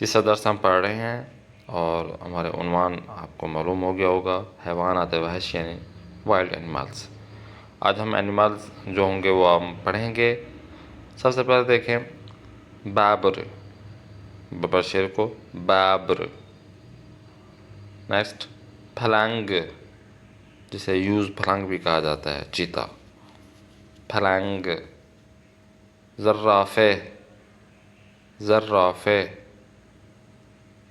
तीसरा दर्स हम पढ़ रहे हैं और हमारे उन्वान आपको मालूम हो गया होगा, हैवानात वहश यानी वाइल्ड एनिमल्स। आज हम एनिमल्स जो होंगे वो हम पढ़ेंगे। सबसे पहले देखें बाबर, बबर शेर को बाबर। नेक्स्ट फलांग, जिसे यूज़ फलांग भी कहा जाता है, चीता, फलांग। ज़र्राफ़े, ज़र्राफ़े,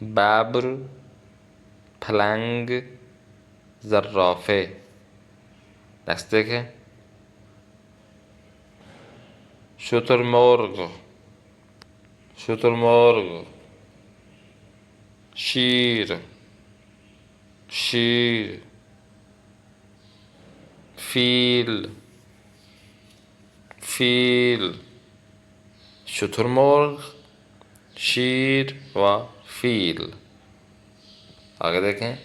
बाबर, फलांग, ज़र्राफ़े। नेक्स्ट देखें शुतुरमुर्ग, शुतुरमुर्ग, शीर, शीर, फील, फील। शुतुरमुर्ग, शीर व फील। आगे देखें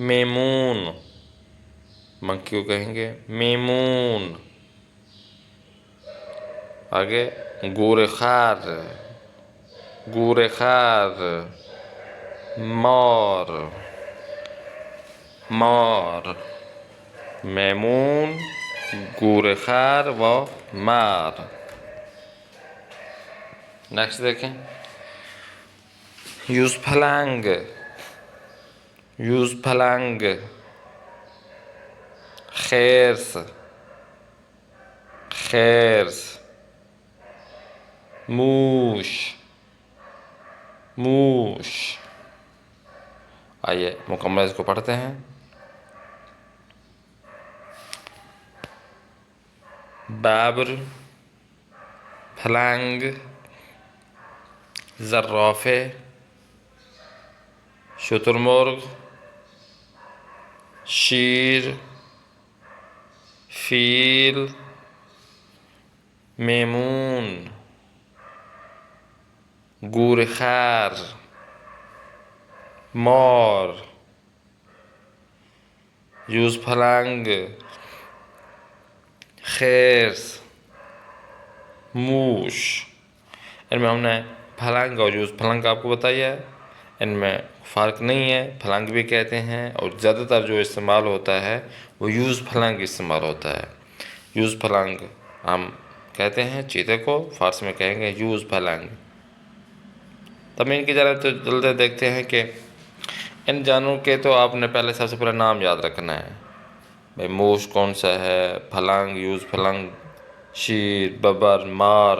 मेमून, मंकी को कहेंगे मेमून। आगे गोरेखार, गोरेखार, मोर, मोर। मेमून, गोरेखार व मार। नेक्स्ट देखें यूज़फलांग, यूज़फलांग, खैर्स, खैर्स, मूश, मूश। आइए मुकम्मल इसको पढ़ते हैं। बाबर, फलांग, ज़र्राफ़े, शुतुरमुर्ग, शीर, फील, मेमून, गोरेखार, मोर, यूज़फलांग, खैर्स, मूश। इनमें हमने फलांग और यूज़फलांग आपको बताया है। इनमें फ़र्क नहीं है, फलांग भी कहते हैं और ज़्यादातर जो इस्तेमाल होता है वो यूज़फलांग इस्तेमाल होता है। यूज़फलांग हम कहते हैं चीते को, फ़ारसी में कहेंगे यूज़फलांग। तब इनकी ज़रा तो जल्दी देखते हैं कि इन जानवरों के तो आपने पहले सबसे पहले नाम याद रखना है भाई। मूश कौन सा है, फलांग, यूज़फलांग, शीर, बबर, मार,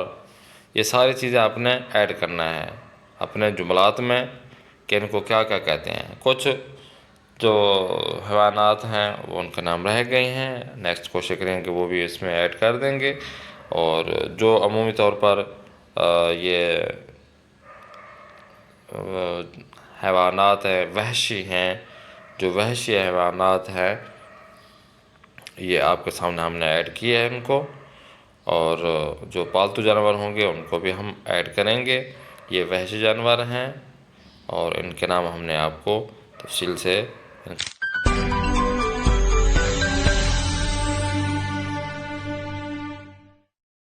ये सारी चीज़ें आपने ऐड करना है अपने जुमलात में कि इनको क्या क्या कहते हैं। कुछ जो हैवानात हैं वो उनका नाम रह गए हैं, नेक्स्ट कोशिश करेंगे कि वो भी इसमें ऐड कर देंगे। और जो अमूमी तौर पर ये हैवानात हैं, वहशी हैं, जो वहशी हैवानात हैं, ये आपके सामने हमने ऐड किए हैं इनको। और जो पालतू जानवर होंगे उनको भी हम ऐड करेंगे। ये वहशी जानवर हैं और इनके नाम हमने आपको तफसील से